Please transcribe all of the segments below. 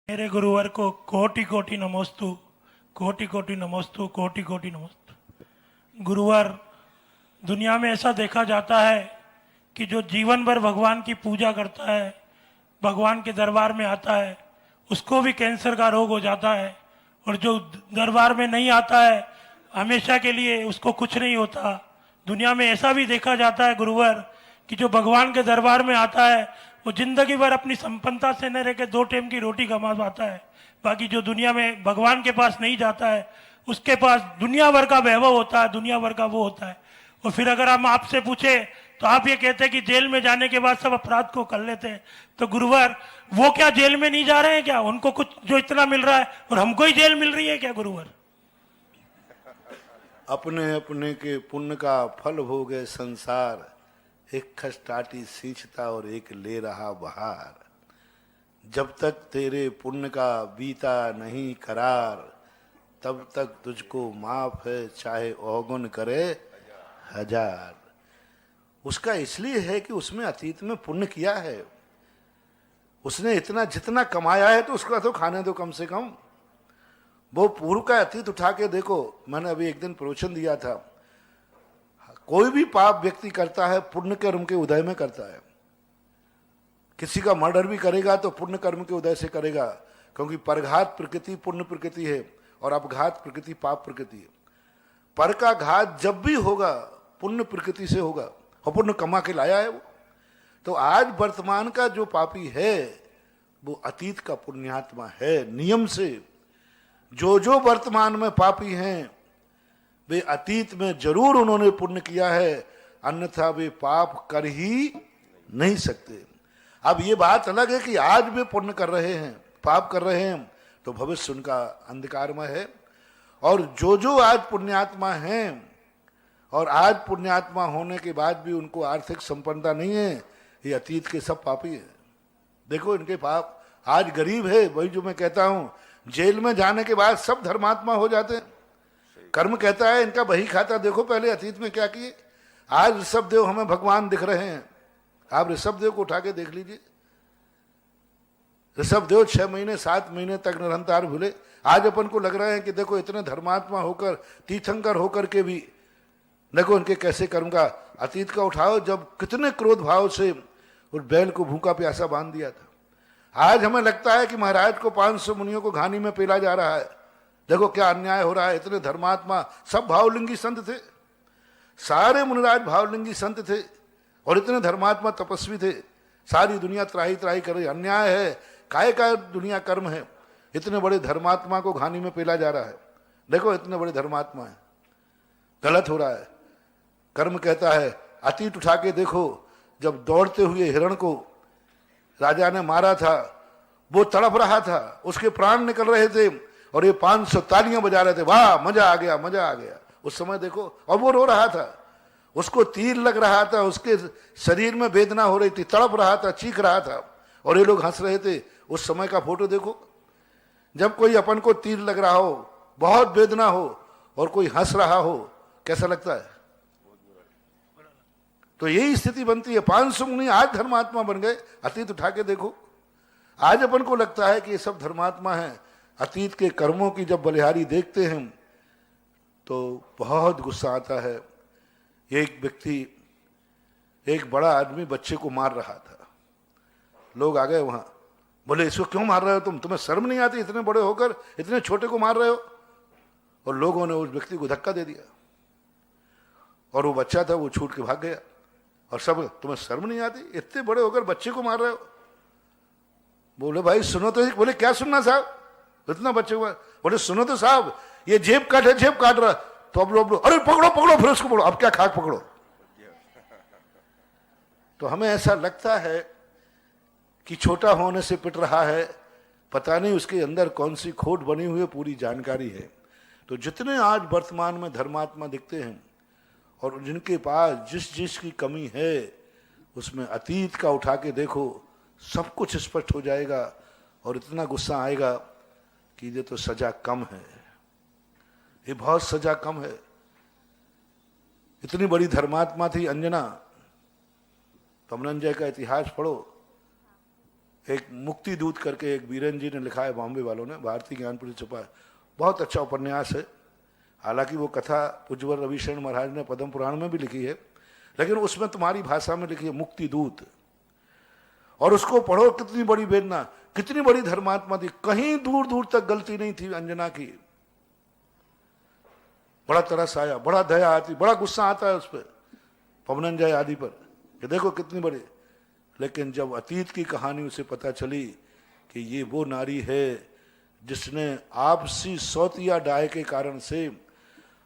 मेरे गुरुवर को कोटि कोटि नमोस्तु, कोटि कोटि नमोस्तु, कोटि कोटि नमोस्तु। गुरुवर, दुनिया में ऐसा देखा जाता है कि जो जीवन भर भगवान की पूजा करता है, भगवान के दरबार में आता है, उसको भी कैंसर का रोग हो जाता है, और जो दरबार में नहीं आता है हमेशा के लिए उसको कुछ नहीं होता। दुनिया में ऐसा भी देखा जाता है गुरुवर कि जो भगवान के दरबार में आता है वो जिंदगी भर अपनी संपन्नता से न रह के 2 टाइम की रोटी कमा पाता है। बाकी जो दुनिया में भगवान के पास नहीं जाता है उसके पास दुनिया भर का वैभव होता है, दुनिया भर का वो होता है। और फिर अगर हम आपसे पूछे तो आप ये कहते हैं कि जेल में जाने के बाद सब अपराध को कर लेते हैं। तो गुरुवर, वो क्या जेल में नहीं जा रहे हैं क्या? उनको कुछ जो इतना मिल रहा है और हमको ही जेल मिल रही है क्या गुरुवर? अपने अपने के पुण्य का फल भोगे संसार, एक खसटाटी सींचता और एक ले रहा बहार। जब तक तेरे पुण्य का बीता नहीं करार, तब तक तुझको माफ है चाहे औगुन करे हजार। उसका इसलिए है कि उसमें अतीत में पुण्य किया है, उसने इतना जितना कमाया है तो उसका तो खाने दो कम से कम। वो पूर्व का अतीत उठा के देखो। मैंने अभी एक दिन प्रवचन दिया था, कोई भी पाप व्यक्ति करता है पुण्य कर्म के उदय में करता है। किसी का मर्डर भी करेगा तो पुण्य कर्म के उदय से करेगा, क्योंकि परघात प्रकृति पुण्य प्रकृति है और अपघात प्रकृति पाप प्रकृति है। पर का घात जब भी होगा पुण्य प्रकृति से होगा, और पुण्य कमा के लाया है वो। तो आज वर्तमान का जो पापी है वो अतीत का पुण्यात्मा है नियम से। जो वर्तमान में पापी हैं वे अतीत में जरूर उन्होंने पुण्य किया है, अन्यथा वे पाप कर ही नहीं सकते। अब ये बात अलग है कि आज वे पुण्य कर रहे हैं, पाप कर रहे हैं, तो भविष्य उनका अंधकारमय है। और जो आज पुण्यात्मा हैं और आज पुण्यात्मा होने के बाद भी उनको आर्थिक संपन्नता नहीं है, ये अतीत के सब पापी हैं। देखो इनके पाप। आज गरीब है, वही जो मैं कहता हूं, जेल में जाने के बाद सब धर्मात्मा हो जाते हैं। कर्म कहता है इनका बही खाता देखो पहले अतीत में क्या किए। आज ऋषभ देव हमें भगवान दिख रहे हैं, आप ऋषभ देव को उठा के देख लीजिए। ऋषभ देव 6 महीने 7 महीने तक निरंतर भूले। आज अपन को लग रहा है कि देखो इतने धर्मात्मा होकर, तीर्थंकर होकर के भी देखो इनके कैसे कर्म का। अतीत का उठाओ, जब कितने क्रोध भाव से उस बैल को भूखा प्यासा बांध दिया था। आज हमें लगता है कि महाराज को 500 मुनियों को घानी में पेला जा रहा है। देखो क्या अन्याय हो रहा है। इतने धर्मात्मा सब भावलिंगी संत थे, सारे मुनिराज भावलिंगी संत थे और इतने धर्मात्मा तपस्वी थे। सारी दुनिया त्राही त्राही कर रही। अन्याय है, काय का दुनिया कर्म है। इतने बड़े धर्मात्मा को घानी में पेला जा रहा है। देखो इतने बड़े धर्मात्मा है, गलत हो रहा है। कर्म कहता है अतीत उठा के देखो, जब दौड़ते हुए हिरण को राजा ने मारा था, वो तड़प रहा था, उसके प्राण निकल रहे थे और ये 500 तालियां बजा रहे थे, वाह मजा आ गया मजा आ गया। उस समय देखो, और वो रो रहा था, उसको तीर लग रहा था, उसके शरीर में वेदना हो रही थी, तड़प रहा था, चीख रहा था, और ये लोग हंस रहे थे। उस समय का फोटो देखो। जब कोई अपन को तीर लग रहा हो, बहुत वेदना हो, और कोई हंस रहा हो, कैसा लगता है? तो यही स्थिति बनती है। 500 मुनि आज धर्मात्मा बन गए। अतीत उठा के देखो। आज अपन को लगता है कि ये सब धर्मात्मा हैं। अतीत के कर्मों की जब बलिहारी देखते हैं तो बहुत गुस्सा आता है। एक व्यक्ति, एक बड़ा आदमी बच्चे को मार रहा था। लोग आ गए वहां, बोले इसको क्यों मार रहे हो तुम? तुम्हें शर्म नहीं आती? इतने बड़े होकर इतने छोटे को मार रहे हो। और लोगों ने उस व्यक्ति को धक्का दे दिया और वो बच्चा था, वो छूट के भाग गया। और सब, तुम्हें शर्म नहीं आती? इतने बड़े होकर बच्चे को मार रहे हो। बोले भाई सुनो तो। बोले क्या सुनना साहब? इतना बच्चे को। बोले सुनो तो साहब, ये जेब काट है, जेब काट रहा। तो अब लोग, अरे पकड़ो पकड़ो, फिर उसको पकड़ो। अब क्या खाक पकड़ो? तो हमें ऐसा लगता है कि छोटा होने से पिट रहा है, पता नहीं उसके अंदर कौन सी खोट बनी हुई है, पूरी जानकारी है। तो जितने आज वर्तमान में धर्मात्मा दिखते हैं और जिनके पास जिस जिस की कमी है, उसमें अतीत का उठा के देखो, सब कुछ स्पष्ट हो जाएगा। और इतना गुस्सा आएगा कि ये तो सजा कम है, ये बहुत सजा कम है। इतनी बड़ी धर्मात्मा थी अंजना, तमनंजय का इतिहास पढ़ो। एक मुक्ति दूत करके एक बीरन जी ने लिखा है, बॉम्बे वालों ने, भारतीय ज्ञानपीठ से छपा है, बहुत अच्छा उपन्यास है। हालांकि वो कथा उज्ज्वल रविशरण महाराज ने पद्म पुराण में भी लिखी है, लेकिन उसमें तुम्हारी भाषा में लिखी है मुक्ति दूत। और उसको पढ़ो, कितनी बड़ी वेदना, कितनी बड़ी धर्मात्मा थी, कहीं दूर दूर तक गलती नहीं थी अंजना की। बड़ा तरस आया, बड़ा दया आती, बड़ा गुस्सा आता है उस पर, पवनंजय आदि पर, कि देखो कितनी बड़ी। लेकिन जब अतीत की कहानी उसे पता चली कि ये वो नारी है जिसने आपसी सौतिया डाय के कारण से,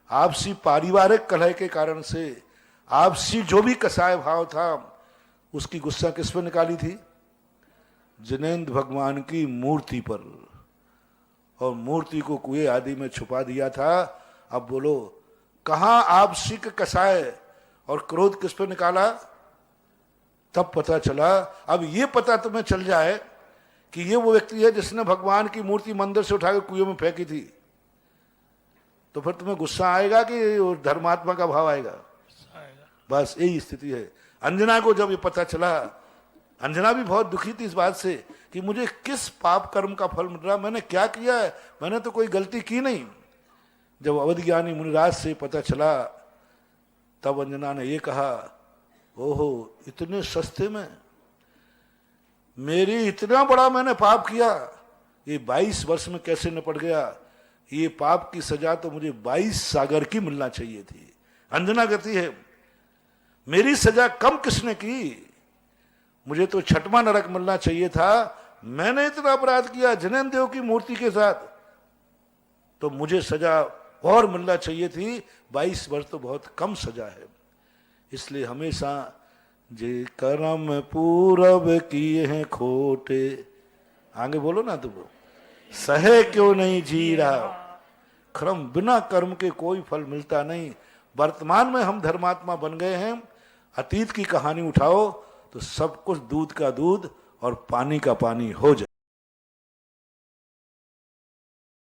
आपसी पारिवारिक कलह के कारण से, आपसी जो भी कसाय भाव था, उसकी गुस्सा किस पर निकाली थी? जिनेंद्र भगवान की मूर्ति पर, और मूर्ति को कुएं आदि में छुपा दिया था। अब बोलो, कहां आपसी के कसाय और क्रोध किस पर निकाला? तब पता चला। अब ये पता तुम्हें चल जाए कि ये वो व्यक्ति है जिसने भगवान की मूर्ति मंदिर से उठाकर कुएं में फेंकी थी, तो फिर तुम्हें गुस्सा आएगा कि धर्मात्मा का भाव आएगा? बस यही स्थिति है। अंजना को जब ये पता चला, अंजना भी बहुत दुखी थी इस बात से कि मुझे किस पाप कर्म का फल मिल रहा, मैंने क्या किया है, मैंने तो कोई गलती की नहीं। जब अवधि ज्ञानी मुनिराज से पता चला, तब अंजना ने ये कहा, ओहो, इतने सस्ते में मेरी इतना बड़ा मैंने पाप किया, ये 22 वर्ष में कैसे निपट गया? ये पाप की सजा तो मुझे 22 सागर की मिलना चाहिए थी। अंजना कहती है, मेरी सजा कम किसने की, मुझे तो छठवां नरक मिलना चाहिए था। मैंने इतना अपराध किया जिनेंद्र देव की मूर्ति के साथ, तो मुझे सजा और मिलना चाहिए थी। 22 वर्ष तो बहुत कम सजा है। इसलिए हमेशा जे कर्म पूरब किए हैं खोटे, आगे बोलो ना, तुम सहे क्यों नहीं जी रहा। कर्म बिना कर्म के कोई फल मिलता नहीं। वर्तमान में हम धर्मात्मा बन गए हैं, अतीत की कहानी उठाओ तो सब कुछ दूध का दूध और पानी का पानी हो जाए।